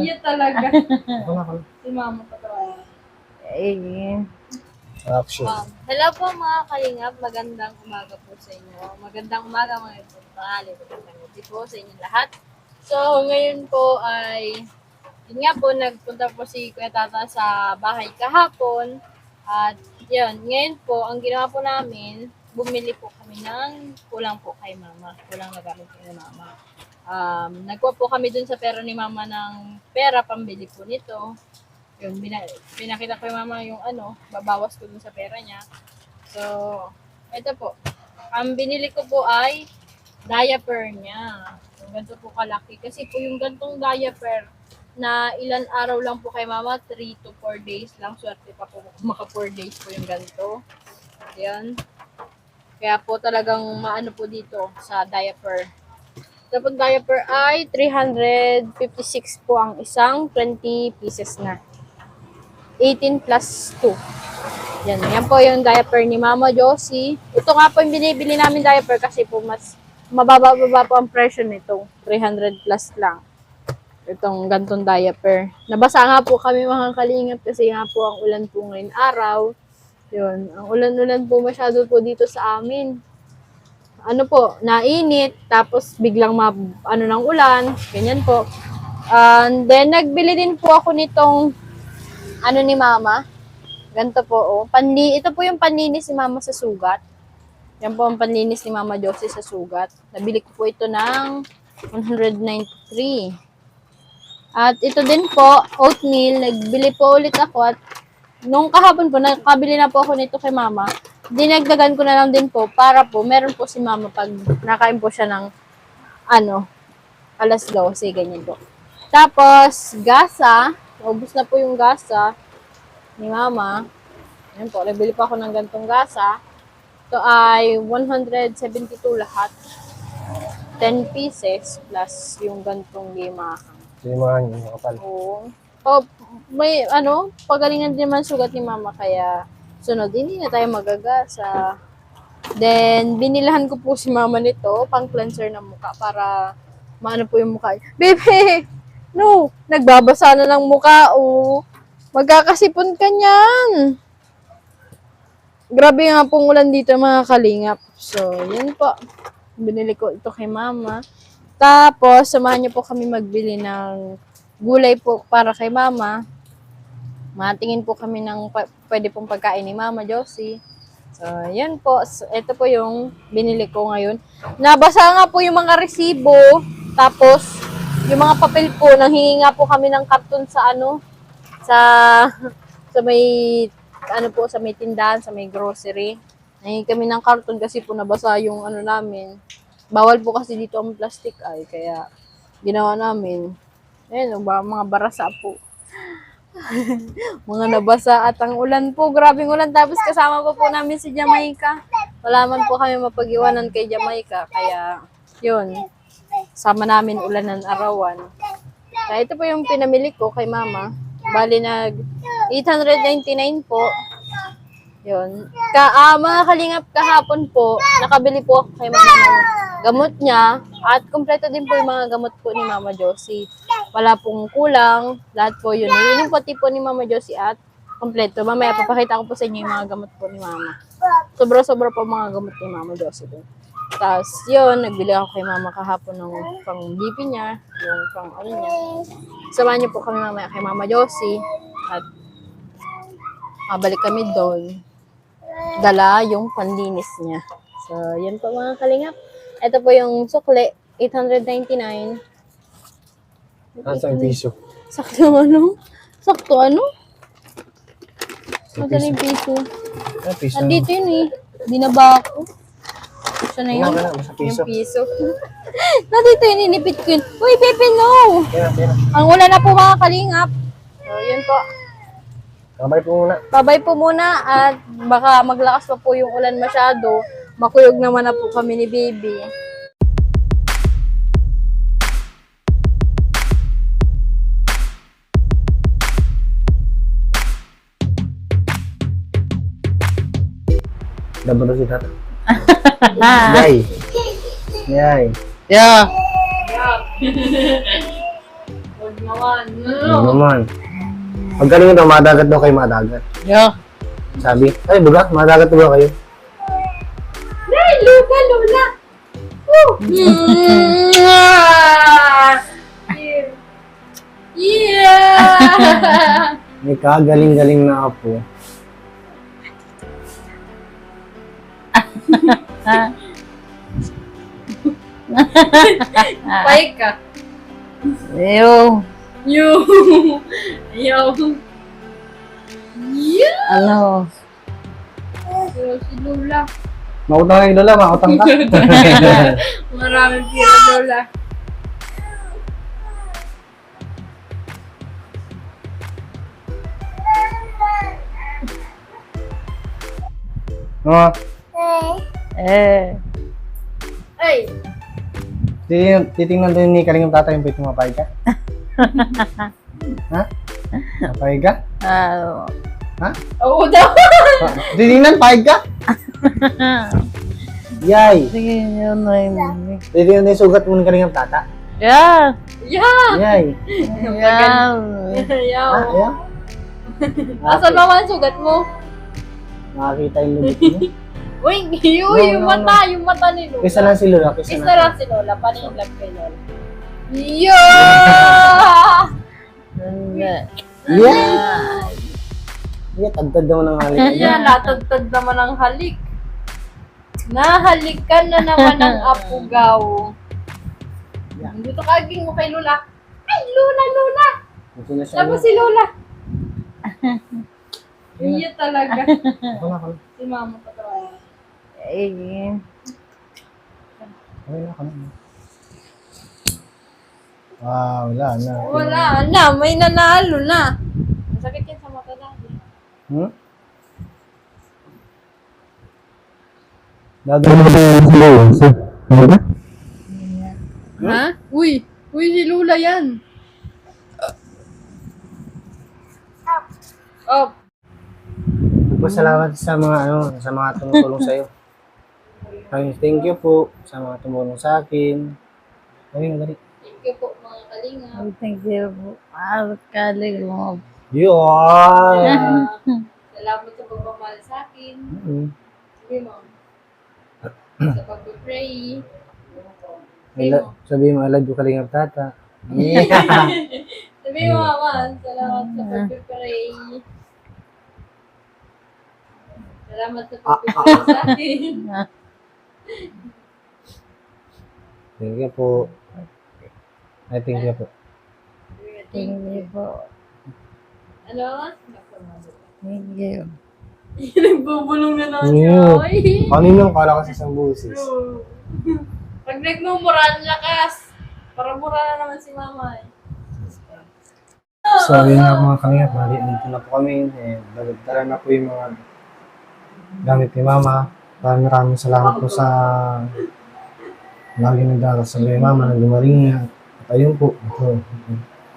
Inyo talaga. Si mama patawain. Eh, Action. Hello po mga kalingap, magandang umaga po sa inyo. Magandang umaga mga tanghali, magandang gabi po sa inyo lahat. So ngayon po ay, yun nga po, nagpunta po si Kuya Tata sa bahay kahapon. At yun, ngayon po, ang ginawa po namin, bumili po kami ng kulang po kay mama. Kulang na gamit kay mama. Nagkuha po kami dun sa pera ni mama ng pera, pambili po nito. Yun, pinakita ko yung mama yung babawas ko dun sa pera niya. So, ito po. Ang binili ko po ay diaper niya. Yung ganito po kalaki. Kasi po yung gantong diaper na ilan araw lang po kay mama, 3 to 4 days lang. Swerte pa po maka 4 days po yung ganito. Yan. Kaya po talagang maano po dito sa diaper. Ito po diaper ay 356 po ang isang, 20 pieces na. 18 plus 2. Yan po yung diaper ni Mama Josie. Ito nga po yung binibili namin diaper kasi po mas mababa po ang presyo nito. 300 plus lang. Itong gantong diaper. Nabasa nga po kami mga kalingap kasi nga po ang ulan po ngayon araw. Yun, ang ulan-ulan po masyado po dito sa amin. Ano po, nainit, tapos biglang ng ulan, ganyan po. And then, nagbili din po ako nitong ni Mama. Ganito po, oh. Ito po yung panlinis ni Mama sa sugat. Yan po ang panlinis ni Mama Josie sa sugat. Nabili ko po ito ng 193. At ito din po, oatmeal. Nagbili po ulit ako at nung kahapon po, nakabili na po ako nito kay Mama. Dinagdagan ko na lang din po para po, meron po si Mama pag nakain po siya ng alas 12, ganyan po. Tapos, gasa. Naubos na po yung gasa ni Mama. Ayan po, nabili pa ako ng gantong gasa. Ito ay 172 lahat. 10 pieces plus yung gantong limahan. Limahan yung kapal. Oo. May pagalingan din naman sugat ni Mama kaya sunod, hindi na tayo magagasa. Then, binilahan ko po si Mama nito, pang cleanser ng mukha para maano po yung mukha. Bebe! No, nagbabasa na ng mukha, oh. Magkakasipon ka niyan. Grabe nga pong ulan dito mga kalingap. So, yun po. Binili ko ito kay Mama. Tapos, samahan niyo po kami magbili ng gulay po para kay Mama. Matingin po kami ng pwede pong pagkain ni Mama Josie. So, yan po. So, ito po yung binili ko ngayon. Nabasa nga po yung mga resibo. Tapos, yung mga papel po, nanghingi nga po kami ng karton sa sa may sa may tindahan, sa may grocery. Nanghingi kami ng karton kasi po nabasa yung namin. Bawal po kasi dito ang plastic ay kaya ginawa namin. Ayun, mga barasa po. Mga nabasa at ang ulan po, grabing ulan. Tapos kasama po namin si Jamaica. Wala man po kami mapag-iwanan kay Jamaica. Kaya, yun. Sama namin ulan ng arawan. Kaya ito po yung pinamili ko kay Mama. Bali nag 899 po. Yun. Mga kalingap kahapon po, nakabili po ako kay Mama ng gamot niya. At kompleto din po yung mga gamot po ni Mama Josie. Wala pong kulang. Lahat po yun. Yun yung pati po ni Mama Josie at kompleto. Mamaya papakita ko po sa inyo yung mga gamot po ni Mama. Sobra-sobra po mga gamot ni Mama Josie din. Tapos, yun, nagbili ako kay Mama kahapon ng pang BP niya, yung pang niya. Samahan niyo po kami mamaya kay Mama Josie at mabalik kami doon. Dala yung panlinis niya. So, yun po mga kalingap. Ito po yung sukle, 899. Ang piso. Sakto ano? Magaling piso. Piso. Andito yun eh. Binaba ako. Siya na yun. Sa piso. Yung piso. Nandito yun, inipit ko yun. Uy, Pepe, no! Pera. Ang ulan na po mga kalingap. So, yun po. Babay po muna. Babay po muna at baka maglakas pa po yung ulan masyado. Makuyog naman na po kami ni Baby. Dabalo si Tata. Yay. Yeah. Wag naman. Ano naman? Pag galing daw, madagat daw kayo, madagat. Yeah. Sabi, ay, baga, madagat ba kayo? Nay, Lola, Lola! Woo! Yeah! Yeah! May kagaling-galing na apo. Pay ka. Ew. Yo! Yo! Yeah! Ano? Yo, si Lola. Mautang kayo, Lola, mautang ka. Maraming pira, Lola. Oo. Eh. Ay! Titingnan doon ni Kalingap Tatay yung pwede mapayag ka? Ha? Mapayag ka? Ha? Oo daw! Titingnan, payag ka? Yay! Sige, yun na yun. Titingnan yung sugat mo ni Kalingap Tata? Yeah. Yeah! Yay! Yeah. Yaw! Ayan. Asan naman ang sugat mo? Nakakita yung lubit mo. Uy, yung mata ni Lola. Kisa lang si Lola, Isa lang si Lola, paano yung love kay Lola? Yeah! Yeah! Yeah, tagtad naman ng halik. Yeah, natagtad naman ang halik. Nahalikan na naman ang apugaw. Yeah. Dito kaging mo kay Lola. Ay, Lola, Lola! Ito na siya. Saan ba si Lola? Iya talaga. Ako na, ako na. Si Mama patawa. Eh. Okay na, ako na. Wala na. Wala na, may nanalo na. Masakit yan sa mata dati. Hmm? Dadalo ba yung Lola? Ha? Uy, si Lola yan. Oh, Salamat sa mga tumutulong sa iyo. Thank you po sa mga tumulong sa akin. Dali. thank you po mga kalinga. Thank you po. Kalig mo. Yun! Salamat sa pagmamahal sa akin. Sabi mo. Sa pag-pray. Sabi mo, I love you, Kalingap Tata. Sabi mo, Mama, salamat sa pag-pray. Salamat sa pag-pray sa akin. Thank you po. Ay, thank you po. Thank you po. Ano? Thank you. Nagbubulong na naman Ew. siya. Kanino kala kasi isang busis? Pag nagmumura ang lakas, para mura na naman si Mama eh. So, yun nga mga Kalingap, dito na po kami. Dala na po yung mga gamit ni Mama. Maraming salamat po sa lagi nagdadasal kay Mama na gumaling niya. At ayun po, ito.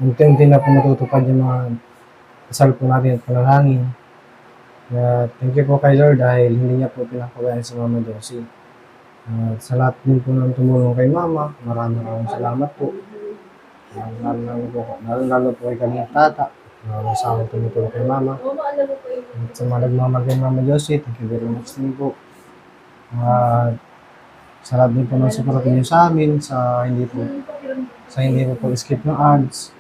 Unti-unti na po matutupad yung mga kasal po natin at panalangin. Thank you po kay Lord dahil hindi niya po pinakabayaan si Mama Josie. Sa lahat din po ng tumulong kay Mama, maraming salamat po. Lalo po kay Kalingap Tata. Sa akin tumutulong kay Mama. Mama, alam mo po yung At sa mga nagmamahal kay Mama Josie, thank you very much din po. Sa lahat din po ng support niyo sa amin, sa hindi po skip ng ads.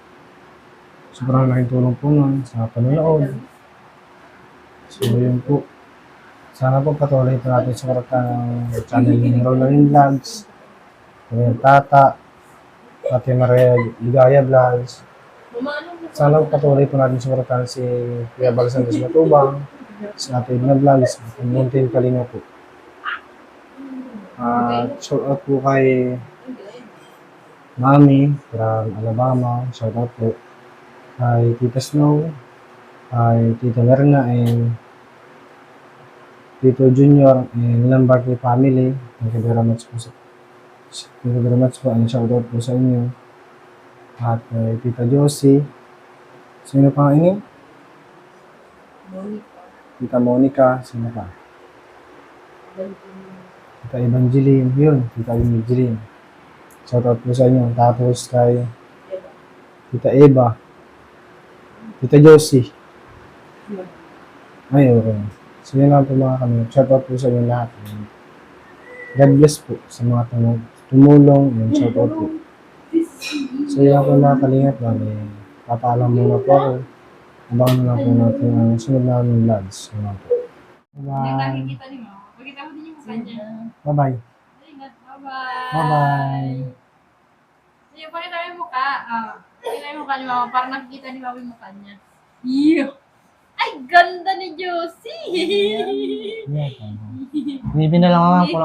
Sobrang laking tulong po nun sa panonood. So yun po. Sana po patuloy po natin suportahan ng channel ni Rolling Vlogs, Kalingap Tata, Ate Maria Ligaya Vlogs. Mama, ano mo? Sana po patuloy po natin suportahan si Kuya Bal Santos Matubang, si Ate Edna Vlogs, at Mountain Kalinga po. Shout out po kay Mami from Alabama. Shout out po kay Tita Snow, kay Tita Merna, and Tito Junior, and Lambarty family. Thank you very much po and shout out po sa inyo. At kay Tita Josie. Sino pa ini? Tita Monica. Sino pa? Tita Evangeline. Yun, Tita Evangeline. Shout out po sa inyo. Tapos kay Tita Eva, Tita Josie. Ay, okay. So yun lang po mga kalingap. Shout out po sa inyo lahat. God bless po sa mga tumulong and shout out po. So yun lang po mga kalingap. Papaalam muna po ako. Abangan na lang po natin ang sunod namin vlogs. Yun lang po. Bye-bye. Nakikita ni mo. Pakita mo din yung mukha niya. Bye-bye. Ingat. Bye-bye. Bye-bye. Sige, pakita mo yung mukha. Pakita mo yung mukha ni mama. Parang nakikita ni mama yung mukha niya. Yeah. Ay, ganda ni Josie! Yeah, Bibi na lang ako.